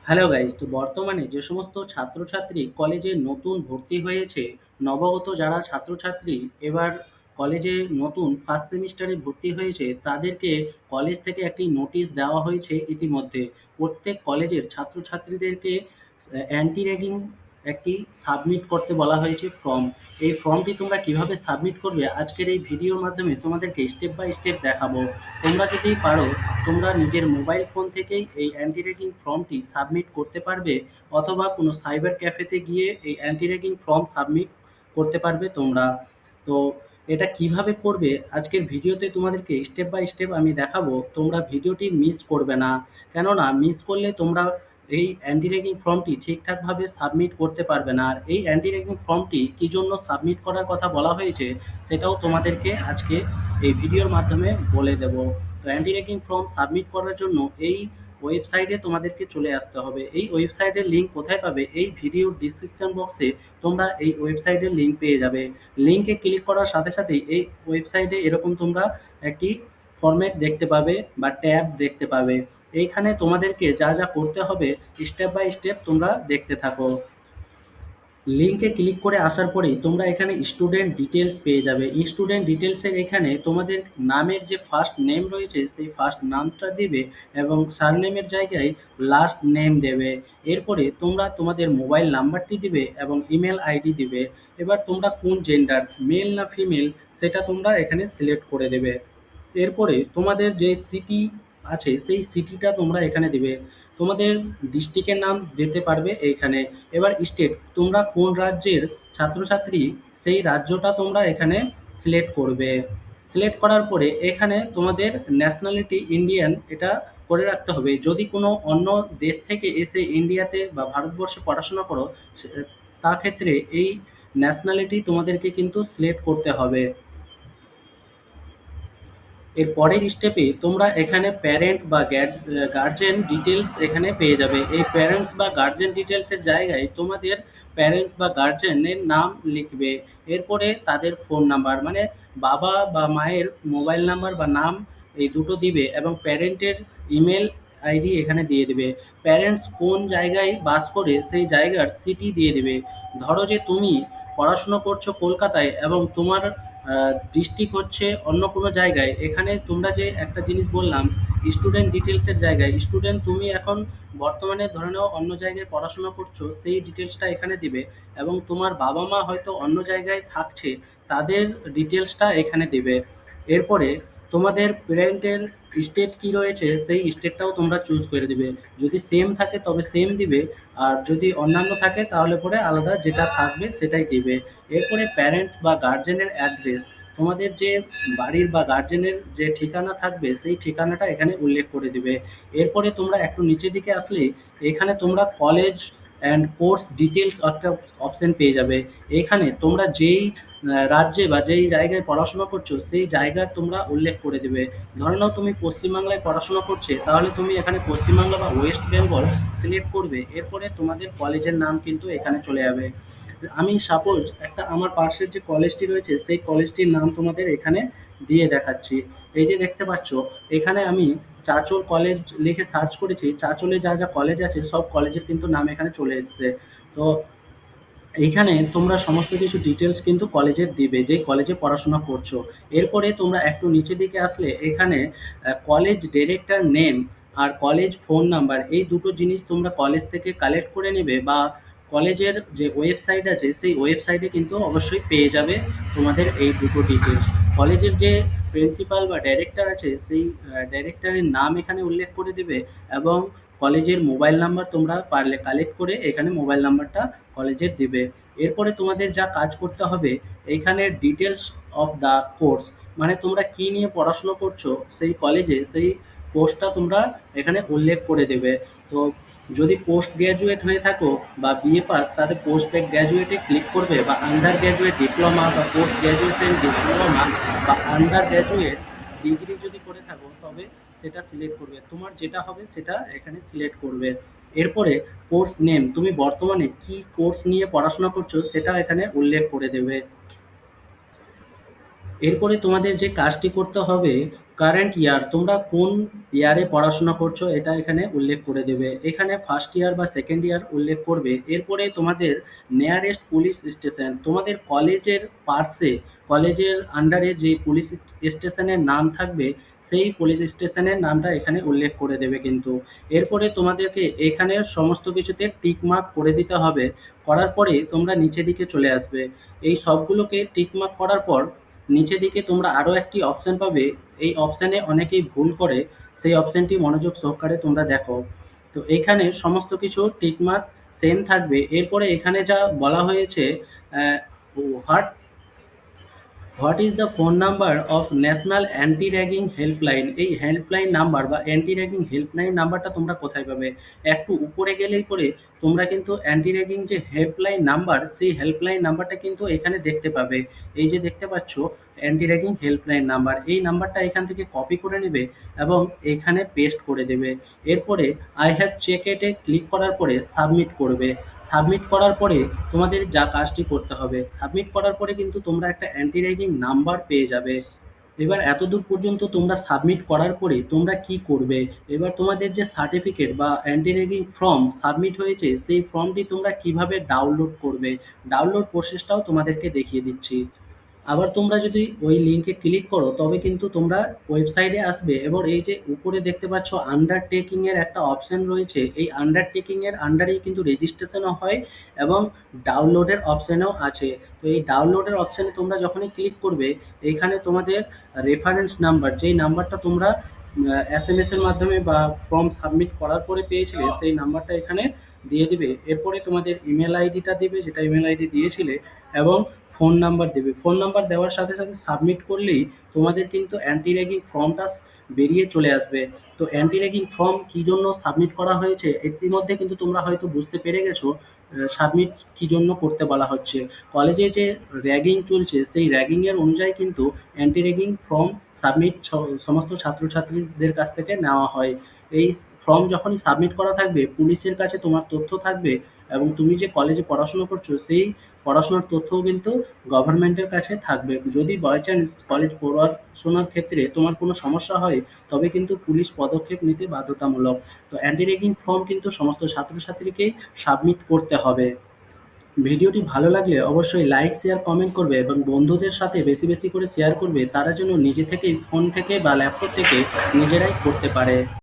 Hello guys, তো বর্তমানে যে সমস্ত ছাত্রছাত্রী কলেজে নতুন ভর্তি হয়েছে, নবাগত যারা ছাত্রছাত্রী এবার কলেজে নতুন ফার্স্ট সেমিস্টারে ভর্তি হয়েছে, তাদেরকে কলেজ থেকে একটি নোটিশ দেওয়া হয়েছে ইতিমধ্যে। প্রত্যেক কলেজের ছাত্রছাত্রীদেরকে অ্যান্টি র্যাগিং একটি সাবমিট করতে বলা হয়েছে ফর্ম। এই ফর্মটি তোমরা কিভাবে সাবমিট করবে আজকের এই ভিডিওর মাধ্যমে তোমাদেরকে স্টেপ বাই স্টেপ দেখাবো। তোমরা যদি পারো, তোমরা নিজের মোবাইল ফোন থেকেই এই অ্যান্টি র্যাগিং ফর্মটি সাবমিট করতে পারবে, অথবা কোনো সাইবার ক্যাফেতে গিয়ে এই অ্যান্টি র্যাগিং ফর্ম সাবমিট করতে পারবে তোমরা। তো এটা কিভাবে করবে আজকের ভিডিওতে তোমাদেরকে স্টেপ বাই স্টেপ আমি দেখাবো। তোমরা ভিডিওটি মিস করবে না, কেননা মিস করলে তোমরা এই অ্যান্টি র্যাগিং ফর্মটি ঠিকঠাকভাবে সাবমিট করতে পারবে না। আর এই অ্যান্টি র্যাগিং ফর্মটি কী জন্য সাবমিট করার কথা বলা হয়েছে সেটাও তোমাদেরকে আজকে এই ভিডিওর মাধ্যমে বলে দেব। তো অ্যান্টি র্যাগিং ফর্ম সাবমিট করার জন্য এই ওয়েবসাইটে তোমাদেরকে চলে আসতে হবে। এই ওয়েবসাইটের লিঙ্ক কোথায় পাবে? এই ভিডিওর ডিসক্রিপশন বক্সে তোমরা এই ওয়েবসাইটের লিঙ্ক পেয়ে যাবে। লিঙ্কে ক্লিক করার সাথে সাথেই এই ওয়েবসাইটে এরকম তোমরা একটি ফরম্যাট দেখতে পাবে বা ট্যাব দেখতে পাবে। এইখানে তোমাদেরকে যা যা করতে হবে স্টেপ বাই স্টেপ তোমরা দেখতে থাকো। লিঙ্কে ক্লিক করে আসার পরেই তোমরা এখানে স্টুডেন্ট ডিটেলস পেয়ে যাবে। স্টুডেন্ট ডিটেলসের এখানে তোমাদের নামের যে ফার্স্ট নেম রয়েছে সেই ফার্স্ট নামটা দিবে এবং সারনেমের জায়গায় লাস্ট নেম দেবে। এরপরে তোমরা তোমাদের মোবাইল নাম্বারটি দিবে এবং ইমেল আইডি দিবে। এবার তোমরা কোন জেন্ডার, মেল না ফিমেল, সেটা তোমরা এখানে সিলেক্ট করে দেবে। এরপরে তোমাদের যে সিটি আছে সেই সিটিটা তোমরা এখানে দিবে। তোমাদের ডিস্ট্রিক্টের নাম দিতে পারবে এইখানে। এবার স্টেট, তোমরা কোন রাজ্যের ছাত্রছাত্রী সেই রাজ্যটা তোমরা এখানে সিলেক্ট করবে। সিলেক্ট করার পরে এখানে তোমাদের ন্যাশনালিটি ইন্ডিয়ান এটা করে রাখতে হবে। যদি কোনো অন্য দেশ থেকে এসে ইন্ডিয়াতে বা ভারতবর্ষে পড়াশোনা করো, তা ক্ষেত্রে এই ন্যাশনালিটি তোমাদেরকে কিন্তু সিলেক্ট করতে হবে। এর পরের স্টেপে তোমরা এখানে প্যারেন্ট বা গার্জেন ডিটেলস এখানে পেয়ে যাবে। এই প্যারেন্টস বা গার্জেন ডিটেলসের জায়গায় তোমাদের প্যারেন্টস বা গার্জেনের নাম লিখবে। এরপরে তাদের ফোন নাম্বার, মানে বাবা বা মায়ের মোবাইল নাম্বার বা নাম, এই দুটো দিবে এবং প্যারেন্টের ইমেল আইডি এখানে দিয়ে দেবে। প্যারেন্টস কোন জায়গায় বাস করে সেই জায়গার সিটি দিয়ে দেবে। ধরো যে তুমি পড়াশুনো করছো কলকাতায় এবং তোমার ডিস্ট্রিক্ট হচ্ছে অন্য কোনো জায়গায়, এখানে তোমরা যে একটা জিনিস বললাম স্টুডেন্ট ডিটেলসের জায়গায়, স্টুডেন্ট তুমি এখন বর্তমানে ধরে নাও অন্য জায়গায় পড়াশোনা করছো, সেই ডিটেলসটা এখানে দিবে। এবং তোমার বাবা মা হয়তো অন্য জায়গায় থাকছে, তাদের ডিটেলসটা এখানে দিবে। এরপরে তোমাদের প্যারেন্টের স্টেট কি রয়েছে সেই স্টেটটাও তোমরা চুজ করে দিবে। যদি সেম থাকে তবে সেম দিবে, আর যদি অন্যান্য থাকে তাহলে পরে আলাদা যেটা থাকবে সেটাই দিবে। এরপরে প্যারেন্ট বা গার্জেনের অ্যাড্রেস, তোমাদের যে বাড়ির বা গার্জেনের যে ঠিকানা থাকবে সেই ঠিকানাটা এখানে উল্লেখ করে দিবে। এরপরে তোমরা একটু নিচের দিকে আসলে এখানে তোমরা কলেজ অ্যান্ড কোর্স ডিটেলস একটা অপশন পেয়ে যাবে। এখানে তোমরা যেই রাজ্যে বা যেই জায়গায় পড়াশোনা করছো সেই জায়গার তোমরা উল্লেখ করে দেবে। ধরে নাও তুমি পশ্চিমবাংলায় পড়াশোনা করছে, তাহলে তুমি এখানে পশ্চিমবাংলা বা ওয়েস্ট বেঙ্গল সিলেক্ট করবে। এরপরে তোমাদের কলেজের নাম কিন্তু এখানে চলে যাবে। আমি সাপোজ একটা আমার পাশের যে কলেজটি রয়েছে সেই কলেজটির নাম তোমাদের এখানে দিয়ে দেখাচ্ছি। এই যে দেখতে পাচ্ছ, এখানে আমি চাঁচল কলেজ লিখে সার্চ করেছি, চাঁচলে যা যা কলেজ আছে সব কলেজের কিন্তু নাম এখানে চলে এসছে। তো এইখানে তোমরা সমস্ত কিছু ডিটেলস কিন্তু কলেজের দিবে, যে কলেজে পড়াশোনা করছো। এরপরে তোমরা একটু নিচের দিকে আসলে এখানে কলেজ ডিরেক্টর নেম আর কলেজ ফোন নাম্বার, এই দুটো জিনিস তোমরা কলেজ থেকে কালেক্ট করে নেবে, বা কলেজের যে ওয়েবসাইট আছে সেই ওয়েবসাইটে কিন্তু অবশ্যই পেয়ে যাবে তোমাদের এই দুটো ডিটেলস। কলেজের যে প্রিন্সিপাল বা ডাইরেক্টর আছে সেই ডাইরেক্টরের নাম এখানে উল্লেখ করে দেবে, এবং কলেজের মোবাইল নাম্বার তোমরা পারলে কালেক্ট করে এখানে মোবাইল নাম্বারটা কলেজের দিবে। এরপরে তোমাদের যা কাজ করতে হবে, এইখানে ডিটেলস অফ দ্য কোর্স, মানে তোমরা কি নিয়ে পড়াশুনো করছো সেই কলেজে সেই কোর্সটা তোমরা এখানে উল্লেখ করে দেবে। তো যদি পোস্ট গ্র্যাজুয়েট হয়ে থাকো বা বিএ পাস, তাহলে পোস্ট গ্র্যাজুয়েটে ক্লিক করবে, বা আন্ডার গ্র্যাজুয়েট ডিপ্লোমা বা পোস্ট গ্র্যাজুয়েশন ডিপ্লোমা বা আন্ডার গ্র্যাজুয়েট ডিগ্রি যদি করে থাকো তবে সেটা সিলেক্ট করবে। তোমার যেটা হবে সেটা এখানে সিলেক্ট করবে। এরপরে কোর্স নেম, তুমি বর্তমানে কি কোর্স নিয়ে পড়াশোনা করছো সেটা এখানে উল্লেখ করে দেবে। এরপরে তোমাদের যে কাজটি করতে হবে, কারেন্ট ইয়ার, তোমরা কোন ইয়ারে পড়াশোনা করছো এটা এখানে উল্লেখ করে দেবে। এখানে ফার্স্ট ইয়ার বা সেকেন্ড ইয়ার উল্লেখ করবে। এরপরে তোমাদের নিয়ারেস্ট পুলিশ স্টেশন, তোমাদের কলেজের পার্শ্বে, কলেজের আন্ডারে যে পুলিশ স্টেশনের নাম থাকবে সেই পুলিশ স্টেশনের নামটা এখানে উল্লেখ করে দেবে কিন্তু। এরপরে তোমাদেরকে এখানে সমস্ত কিছুতে টিক মার্ক করে দিতে হবে। করার পরে তোমরা নিচে দিকে চলে আসবে। এই সবগুলোকে টিক মার্ক করার পর নিচে দিকে তোমরা আরও একটি অপশান পাবে। এই অপশানে অনেকেই ভুল করে, সেই অপশানটি মনোযোগ সহকারে তোমরা দেখো। তো এখানে সমস্ত কিছু টিকমার্ক সেম থাকবে। এরপরে এখানে যা বলা হয়েছে, what what is the phone number of national anti ragging helpline, এই হেল্পলাইন নাম্বার বা অ্যান্টি র্যাগিং হেল্পলাইন নাম্বারটা তোমরা কোথায় পাবে? একটু উপরে গেলেই পরে তোমরা কিন্তু অ্যান্টি র্যাগিং যে হেল্পলাইন নাম্বার, সেই হেল্পলাইন নাম্বারটা কিন্তু এখানে দেখতে পাবে। এই যে দেখতে পাচ্ছ অ্যান্টি র্যাগিং হেল্পলাইন নাম্বার, এই নাম্বারটা এখান থেকে কপি করে নেবে এবং এখানে পেস্ট করে দেবে। এরপরে আই হ্যাভ চেক ইটে ক্লিক করার পরে সাবমিট করবে। সাবমিট করার পরে তোমাদের যা কাজটি করতে হবে, সাবমিট করার পরে কিন্তু তোমরা একটা অ্যান্টি র্যাগিং নাম্বার পেয়ে যাবে। এবার এতদূর পর্যন্ত তোমরা সাবমিট করার পরে তোমরা কি করবে? এবার তোমাদের যে সার্টিফিকেট বা অ্যান্টি র্যাগিং ফর্ম সাবমিট হয়েছে সেই ফর্মটি তোমরা কিভাবে ডাউনলোড করবে, ডাউনলোড প্রসেসটাও তোমাদেরকে দেখিয়ে দিচ্ছি। আবার তোমরা যদি ওই লিঙ্কে ক্লিক করো তবে কিন্তু তোমরা ওয়েবসাইটে আসবে এবং এই যে উপরে দেখতে পাচ্ছ আন্ডারটেকিং এর একটা অপশন রয়েছে, এই আন্ডারটেকিং এর আন্ডারেই কিন্তু রেজিস্ট্রেশনও হয় এবং ডাউনলোডের অপশানও আছে। তো এই ডাউনলোডের অপশানে তোমরা যখনই ক্লিক করবে এইখানে তোমাদের রেফারেন্স নাম্বার, যেই নাম্বারটা তোমরা এস এর মাধ্যমে বা ফর্ম সাবমিট করার পরে পেয়েছিলে সেই নাম্বারটা এখানে দিয়ে দিবে। এরপরে তোমাদের ইমেল আইডিটা দিবে, যেটা ইমেল আইডি দিয়েছিলে, এবং ফোন নাম্বার দেবে। ফোন নাম্বার দেওয়ার সাথে সাথে সাবমিট করলেই তোমাদের কিন্তু অ্যান্টি র্যাগিং ফর্মটা বেরিয়ে চলে আসবে। তো অ্যান্টি র্যাগিং ফর্ম কী জন্য সাবমিট করা হয়েছে ইতিমধ্যে কিন্তু তোমরা হয়তো বুঝতে পেরে গেছো সাবমিট কী জন্য করতে বলা হচ্ছে। কলেজে যে র্যাগিং চলছে সেই র্যাগিংয়ের অনুযায়ী কিন্তু অ্যান্টি র্যাগিং ফর্ম সাবমিট সমস্ত ছাত্রছাত্রীদের কাছ থেকে নেওয়া হয়। এই ফর্ম যখনই সাবমিট করা থাকবে পুলিশের কাছে তোমার তথ্য থাকবে এবং তুমি যে কলেজে পড়াশোনা করছো সেই পড়াশোনার তথ্যও কিন্তু গভর্নমেন্টের কাছে থাকবে। যদি বাই চান্স কলেজ পড়াশোনার ক্ষেত্রে তোমার কোনো সমস্যা হয় তবে কিন্তু পুলিশ পদক্ষেপ নিতে বাধ্যতামূলক। তো অ্যান্টি র্যাগিং ফর্ম কিন্তু সমস্ত ছাত্রছাত্রীকেই সাবমিট করতে হবে। ভিডিওটি ভালো লাগলে অবশ্যই লাইক, শেয়ার, কমেন্ট করবে এবং বন্ধুদের সাথে বেশি বেশি করে শেয়ার করবে, তারা যেন নিজে থেকেই ফোন থেকে বা ল্যাপটপ থেকে নিজেরাই করতে পারে।